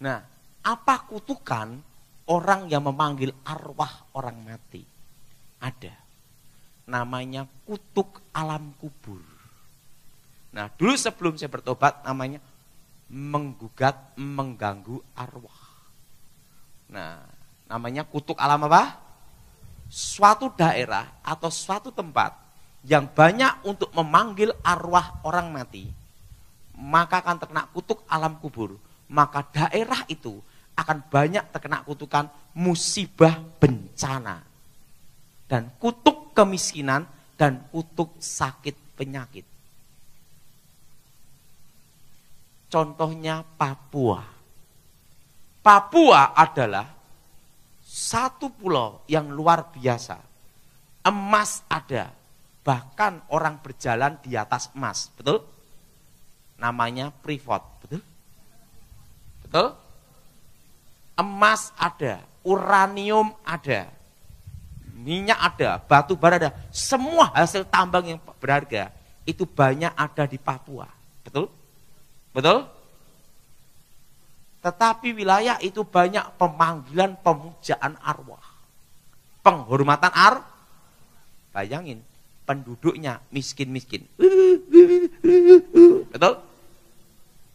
Nah, apa kutukan orang yang memanggil arwah orang mati? Ada. Namanya kutuk alam kubur. Nah, dulu sebelum saya bertobat namanya menggugat, mengganggu arwah. Nah, namanya kutuk alam apa? Suatu daerah atau suatu tempat yang banyak untuk memanggil arwah orang mati, maka akan terkena kutuk alam kubur. Maka daerah itu akan banyak terkena kutukan musibah bencana. Dan kutuk kemiskinan dan kutuk sakit penyakit. Contohnya Papua. Papua adalah satu pulau yang luar biasa. Emas ada, bahkan orang berjalan di atas emas, betul? Namanya privat, betul? Betul? Emas ada, uranium ada, minyak ada, batu bara ada, semua hasil tambang yang berharga itu banyak ada di Papua, betul? Betul? Tetapi wilayah itu banyak pemanggilan pemujaan arwah, penghormatan bayangin, penduduknya miskin-miskin. Betul?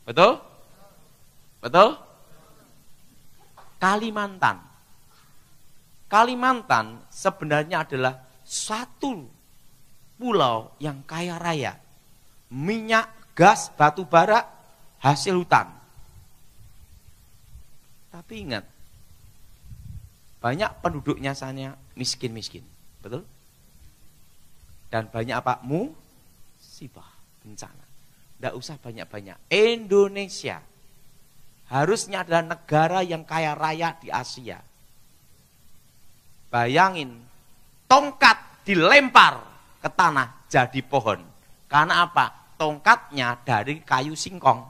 Betul? Betul? Kalimantan sebenarnya adalah satu pulau yang kaya raya. Minyak, gas, batu bara, hasil hutan. Tapi ingat, banyak penduduknya sana miskin-miskin. Betul? Dan banyak apa? Musibah, bencana. Tidak usah banyak-banyak. Indonesia harusnya adalah negara yang kaya raya di Asia. Bayangin, tongkat dilempar ke tanah jadi pohon. Karena apa? Tongkatnya dari kayu singkong.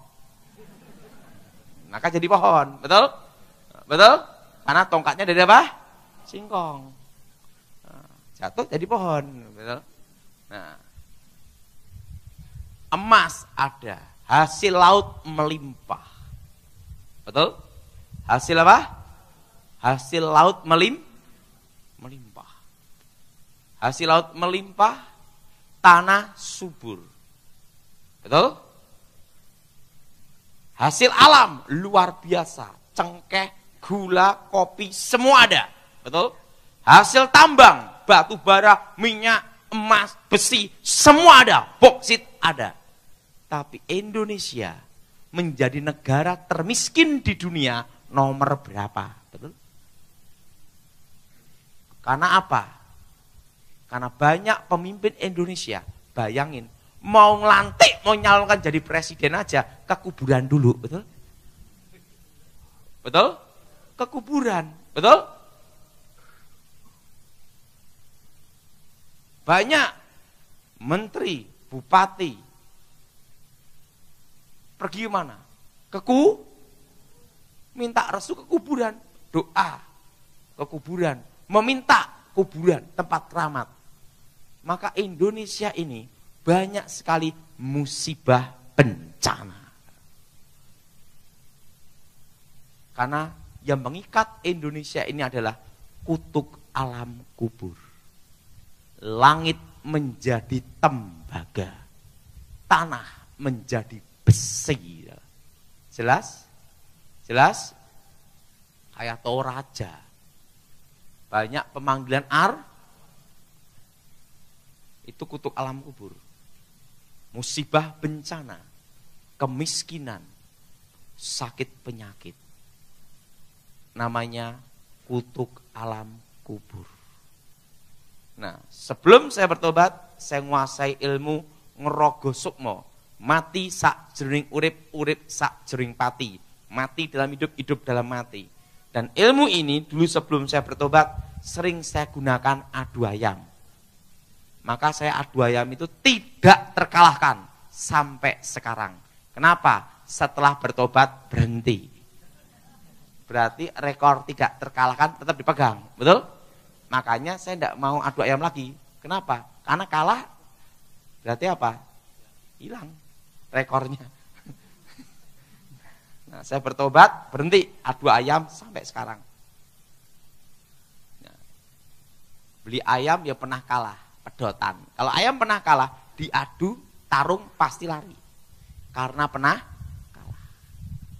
Maka jadi pohon, betul? Betul? Karena tongkatnya dari apa? Singkong. Jatuh jadi pohon, betul? Nah, emas ada, hasil laut melimpah. Betul? Hasil apa? Hasil laut melimpah. Hasil laut melimpah, tanah subur. Betul? Hasil alam luar biasa, cengkeh, gula, kopi, semua ada. Betul? Hasil tambang, batu bara, minyak, emas, besi, semua ada. Boksit ada. Tapi Indonesia menjadi negara termiskin di dunia nomor berapa? Betul? Karena apa? Karena banyak pemimpin Indonesia, bayangin, mau ngelantik, mau nyalonkan jadi presiden aja, ke kuburan dulu, betul? Betul? Ke kuburan, betul? Banyak menteri, bupati, pergi mana? Minta restu ke kuburan, doa ke kuburan, meminta kuburan, tempat keramat. Maka Indonesia ini banyak sekali musibah bencana. Karena yang mengikat Indonesia ini adalah kutuk alam kubur. Langit menjadi tembaga, tanah menjadi besi. Jelas? Jelas? Kayak Toraja. Banyak pemanggilan itu kutuk alam kubur. Musibah bencana, kemiskinan, sakit penyakit. Namanya kutuk alam kubur. Nah, sebelum saya bertobat, saya menguasai ilmu ngerogo sukmo. Mati sak jering urip, urip sak jering pati. Mati dalam hidup, hidup dalam mati. Dan ilmu ini dulu sebelum saya bertobat, sering saya gunakan adu ayam. Maka saya adu ayam itu tidak terkalahkan sampai sekarang. Kenapa? Setelah bertobat berhenti. Berarti rekor tidak terkalahkan tetap dipegang, betul? Makanya saya tidak mau adu ayam lagi. Kenapa? Karena kalah berarti apa? Hilang rekornya. Nah, saya bertobat, berhenti adu ayam sampai sekarang. Nah, beli ayam ya pernah kalah, pedotan. Kalau ayam pernah kalah, diadu tarung pasti lari. Karena pernah kalah.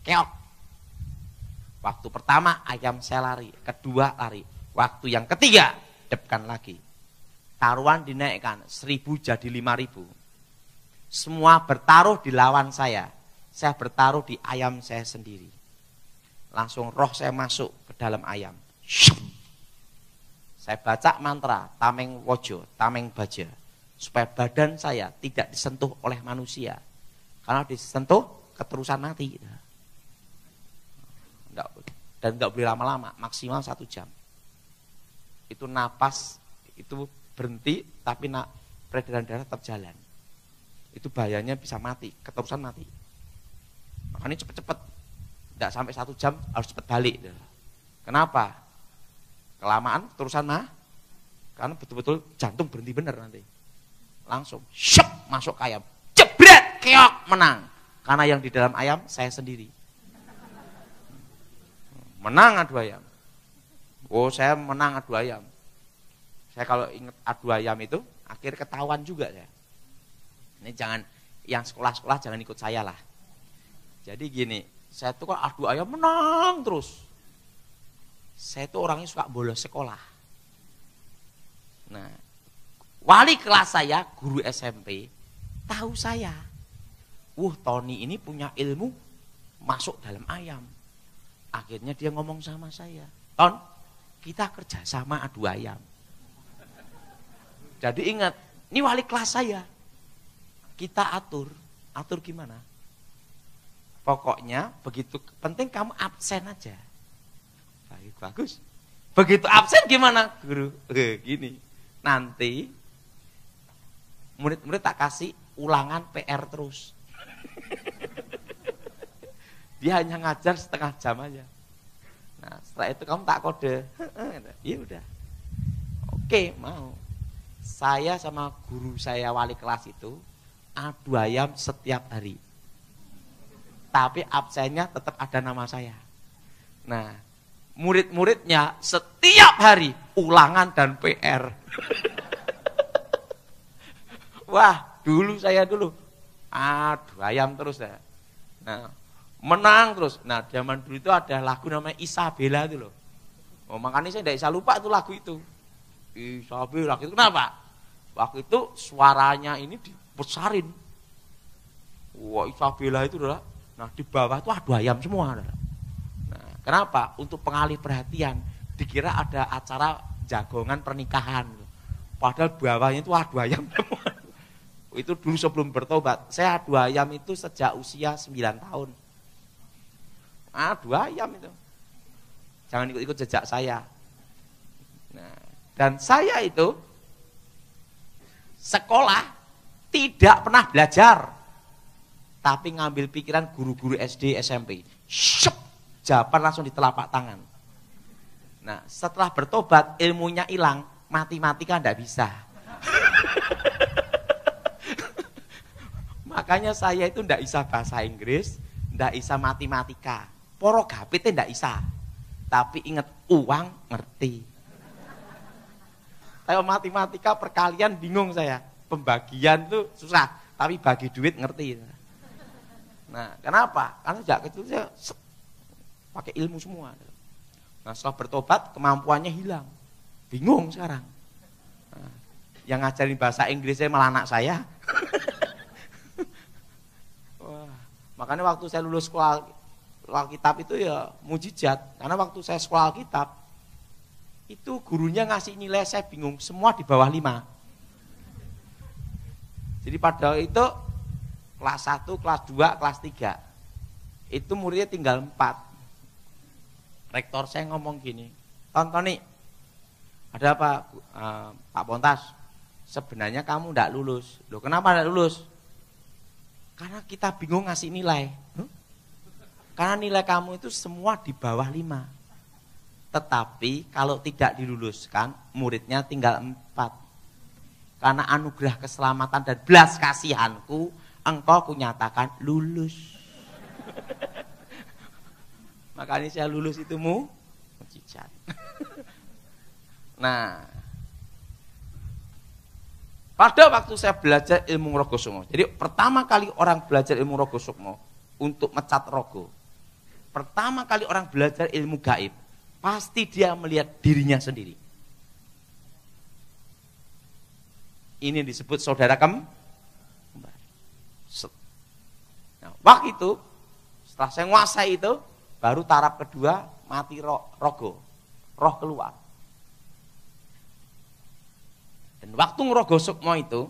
Keok. Waktu pertama ayam saya lari, kedua lari. Waktu yang ketiga, depan lagi. Taruhan dinaikkan, 1.000 jadi 5.000. Semua bertaruh di lawan saya bertaruh di ayam saya sendiri. Langsung roh saya masuk ke dalam ayam. Saya baca mantra, tameng wojo, tameng baja. Supaya badan saya tidak disentuh oleh manusia. Karena disentuh, keterusan mati. Dan enggak boleh lama-lama, maksimal 1 jam. Itu napas, itu berhenti, tapi peredaran darah tetap jalan. Itu bahayanya bisa mati, keterusan mati. Makanya cepet-cepet, tidak sampai 1 jam harus cepet balik. Kenapa? Kelamaan terusan karena betul-betul jantung berhenti bener nanti. Langsung syep masuk ke ayam, jebret keok menang. Karena yang di dalam ayam saya sendiri. Menang adu ayam. Oh saya menang adu ayam. Saya kalau ingat adu ayam itu akhir ketahuan juga saya. Ini jangan yang sekolah-sekolah jangan ikut saya lah. Jadi gini, saya tuh kalau adu ayam menang terus. Saya tuh orangnya suka bolos sekolah. Nah, wali kelas saya, guru SMP, tahu saya. Tony ini punya ilmu masuk dalam ayam. Akhirnya dia ngomong sama saya, Ton, kita kerja sama adu ayam. Jadi ingat, ini wali kelas saya. Kita atur gimana? Pokoknya begitu penting kamu absen aja. Baik, bagus. Begitu absen gimana, guru? Gini, nanti murid-murid tak kasih ulangan PR terus. Dia hanya ngajar setengah jam aja. Nah, setelah itu kamu tak kode. Iya udah. Oke, mau. Saya sama guru saya wali kelas itu adu ayam setiap hari. Tapi absennya tetap ada nama saya. Nah, murid-muridnya setiap hari ulangan dan PR. Wah, saya dulu adu ayam terus ya. Nah, menang terus. Nah, zaman dulu itu ada lagu namanya Isabella itu loh. Oh, makanya saya tidak bisa lupa itu lagu itu. Isabella itu kenapa? Waktu itu suaranya ini dibesarin. Wah, Isabella itu adalah, nah di bawah itu adu ayam semua. Nah, kenapa? Untuk pengalih perhatian. Dikira ada acara jagongan pernikahan. Padahal bawahnya itu adu ayam semua. Itu dulu sebelum bertobat. Saya adu ayam itu sejak usia 9 tahun. Adu ayam itu. Jangan ikut-ikut jejak saya. Nah, dan saya itu sekolah tidak pernah belajar. Tapi ngambil pikiran guru-guru SD, SMP. Syep, jawaban langsung di telapak tangan. Nah, setelah bertobat, ilmunya hilang, matematika enggak bisa. Makanya saya itu enggak bisa bahasa Inggris, enggak bisa matematika. Porogapit enggak bisa. Tapi ingat uang ngerti. Kalau matematika perkalian bingung saya. Pembagian tuh susah, tapi bagi duit ngerti. Nah, kenapa? Karena sejak kecil saya pakai ilmu semua. Nah, setelah bertobat kemampuannya hilang. Bingung sekarang. Nah, yang ngajarin bahasa Inggrisnya malah anak saya. Wah, makanya waktu saya lulus sekolah Alkitab itu ya mujizat. Karena waktu saya sekolah Alkitab, itu gurunya ngasih nilai saya bingung. Semua di bawah 5. Jadi pada itu kelas 1, kelas 2, kelas 3. Itu muridnya tinggal 4. Rektor saya ngomong gini, Tony, ada apa? Pak Pontas, sebenarnya kamu enggak lulus. Loh, kenapa enggak lulus? Karena kita bingung ngasih nilai. Karena nilai kamu itu semua di bawah 5. Tetapi kalau tidak diluluskan, muridnya tinggal 4. Karena anugerah keselamatan dan belas kasihanku, engkau kunyatakan lulus. Makanya saya lulus itu mujizat. Nah, pada waktu saya belajar ilmu Rogo Sukmo, jadi pertama kali orang belajar ilmu Rogo Sukmo untuk mecat rogo, pertama kali orang belajar ilmu gaib, pasti dia melihat dirinya sendiri. Ini disebut saudara kembar. Nah, waktu itu, setelah saya nguasai itu, baru taraf kedua mati rogo, roh keluar. Dan waktu ngerogo sukmo itu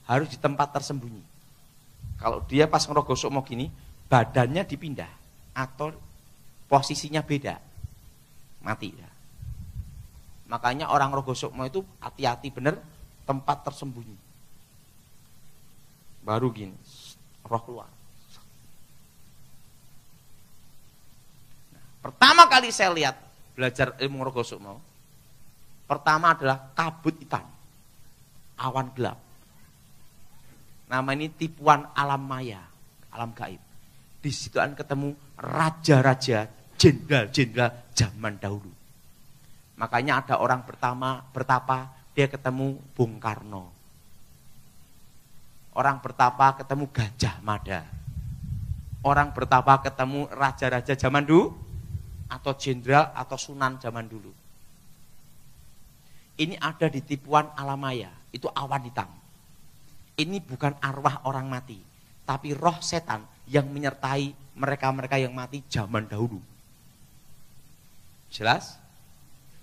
harus di tempat tersembunyi. Kalau dia pas ngerogo sukmo gini, badannya dipindah atau posisinya beda, mati ya. Makanya orang rogo sukmo itu hati-hati bener, tempat tersembunyi. Baru gini, roh keluar. Pertama kali saya lihat belajar ilmu Rogo Sukmo, pertama adalah kabut hitam, awan gelap. Nama ini tipuan alam maya, alam gaib. Di situ akan ketemu raja-raja, jenderal-jenderal zaman dahulu. Makanya ada orang bertapa, dia ketemu Bung Karno. Orang bertapa ketemu Gajah Mada. Orang bertapa ketemu raja-raja zaman dulu, atau jenderal atau sunan zaman dulu. Ini ada di tipuan alam maya, itu awan hitam. Ini bukan arwah orang mati, tapi roh setan yang menyertai mereka-mereka yang mati zaman dahulu. Jelas?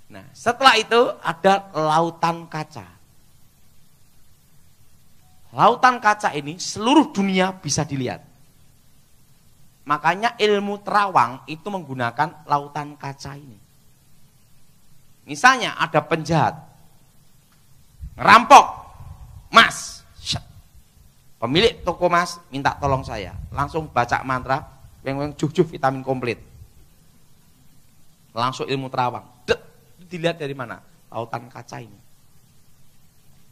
Nah, setelah itu ada lautan kaca. Lautan kaca ini seluruh dunia bisa dilihat. Makanya ilmu terawang itu menggunakan lautan kaca ini. Misalnya ada penjahat, ngerampok, mas, pemilik toko mas minta tolong saya, langsung baca mantra, weng juh vitamin komplit, langsung ilmu terawang. Dilihat dari mana? Lautan kaca ini.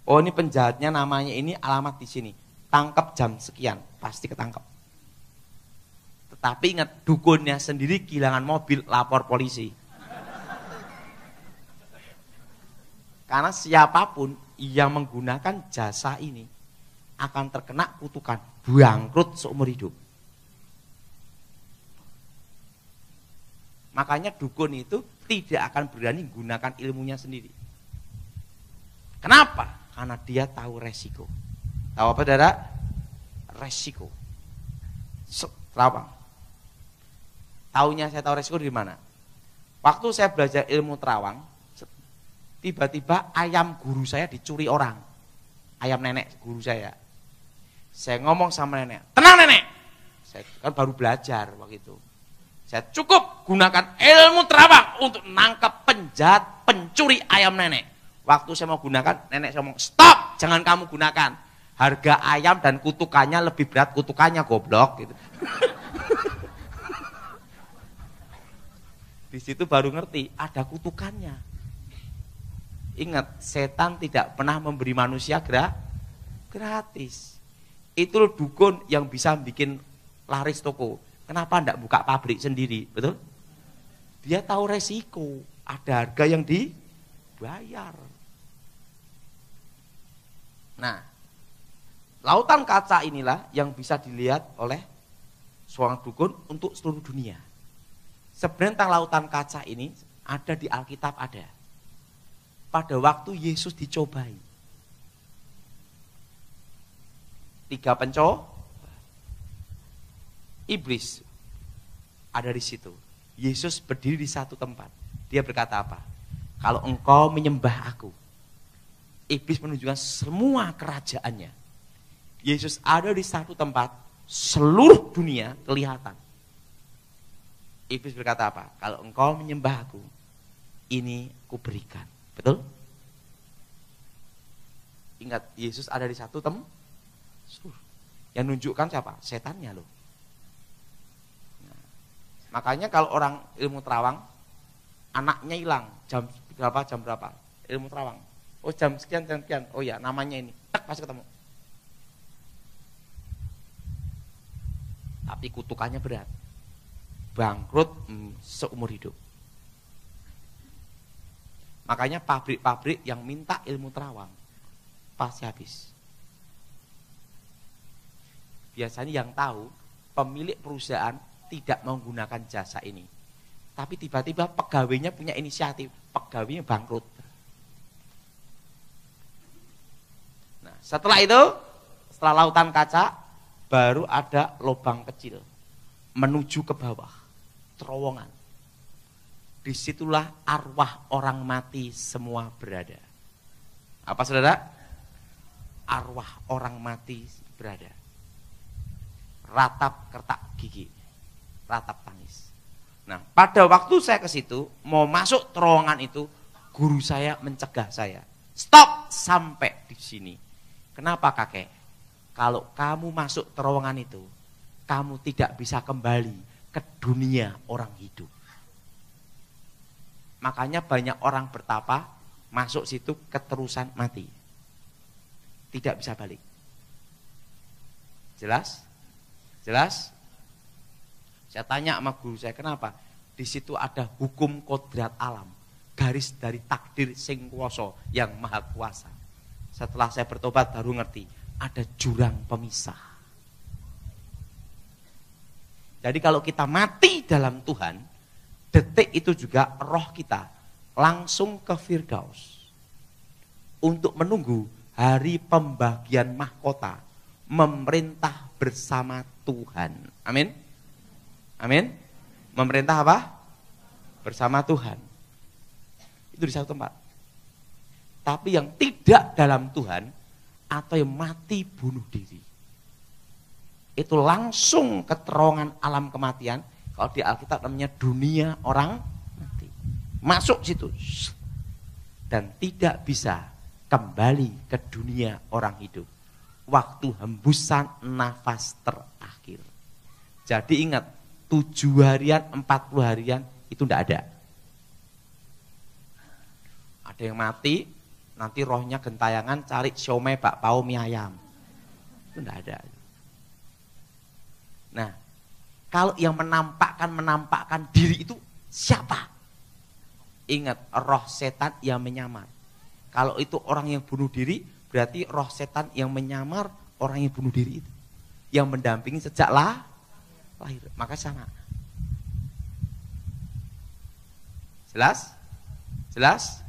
Oh ini penjahatnya namanya ini alamat di sini, tangkap jam sekian, pasti ketangkep. Tapi ingat, dukunnya sendiri kehilangan mobil, lapor polisi. Karena siapapun yang menggunakan jasa ini akan terkena kutukan, bangkrut seumur hidup. Makanya dukun itu tidak akan berani menggunakan ilmunya sendiri. Kenapa? Karena dia tahu resiko. Tahu apa, saudara? Resiko. Terawang. Taunya saya tahu resiko di mana? Waktu saya belajar ilmu terawang, tiba-tiba ayam guru saya dicuri orang. Ayam nenek guru saya. Saya ngomong sama nenek, tenang nenek. Saya kan baru belajar waktu itu. Saya cukup gunakan ilmu terawang untuk nangkap penjahat pencuri ayam nenek. Waktu saya mau gunakan, nenek saya ngomong, stop, jangan kamu gunakan. Harga ayam dan kutukannya lebih berat kutukannya, goblok gitu. Di situ baru ngerti ada kutukannya. Ingat, setan tidak pernah memberi manusia gratis. Itu dukun yang bisa bikin laris toko. Kenapa enggak buka pabrik sendiri, betul? Dia tahu resiko, ada harga yang dibayar. Nah, lautan kaca inilah yang bisa dilihat oleh seorang dukun untuk seluruh dunia. Sebenarnya tentang lautan kaca ini ada di Alkitab ada. Pada waktu Yesus dicobai. 3 pencoba. Iblis ada di situ. Yesus berdiri di satu tempat. Dia berkata apa? Kalau engkau menyembah aku. Iblis menunjukkan semua kerajaannya. Yesus ada di satu tempat. Seluruh dunia kelihatan. Iblis berkata apa? Kalau engkau menyembah aku, ini kuberikan. Betul? Ingat, Yesus ada di satu tempat. Yang menunjukkan siapa? Setannya loh. Nah, makanya kalau orang ilmu terawang, anaknya hilang, jam berapa? Ilmu terawang. Oh jam sekian. Oh ya namanya ini. Pasti ketemu. Tapi kutukannya berat. bangkrut seumur hidup. Makanya pabrik-pabrik yang minta ilmu terawang pasti habis. Biasanya yang tahu pemilik perusahaan tidak menggunakan jasa ini. Tapi tiba-tiba pegawainya punya inisiatif, pegawainya bangkrut. Nah, setelah itu, setelah lautan kaca, baru ada lubang kecil menuju ke bawah, terowongan. Disitulah arwah orang mati semua berada. Apa saudara? Arwah orang mati berada. Ratap kertak gigi, ratap tangis. Nah, pada waktu saya ke situ, mau masuk terowongan itu, guru saya mencegah saya. Stop sampai di sini. Kenapa kakek? Kalau kamu masuk terowongan itu, kamu tidak bisa kembali ke dunia orang hidup. Makanya banyak orang bertapa, masuk situ keterusan mati. Tidak bisa balik. Jelas? Jelas? Saya tanya sama guru saya, kenapa? Di situ ada hukum kodrat alam, garis dari takdir sing kuwasa yang maha kuasa. Setelah saya bertobat baru ngerti, ada jurang pemisah. Jadi kalau kita mati dalam Tuhan, detik itu juga roh kita langsung ke Firdaus untuk menunggu hari pembagian mahkota, memerintah bersama Tuhan. Amin. Amin. Memerintah apa? Bersama Tuhan. Itu di satu tempat. Tapi yang tidak dalam Tuhan atau yang mati bunuh diri, itu langsung ke terowongan alam kematian. Kalau di Alkitab namanya dunia orang mati. Masuk situ dan tidak bisa kembali ke dunia orang hidup. Waktu hembusan nafas terakhir. Jadi ingat, 7 harian, 40 harian itu tidak ada. Ada yang mati, nanti rohnya gentayangan cari siomay, bakpao, mie ayam. Itu tidak ada. Nah, kalau yang menampakkan diri itu siapa? Ingat, roh setan yang menyamar. Kalau itu orang yang bunuh diri, berarti roh setan yang menyamar orang yang bunuh diri itu. Yang mendampingi sejak lahir. Maka sama. Jelas? Jelas?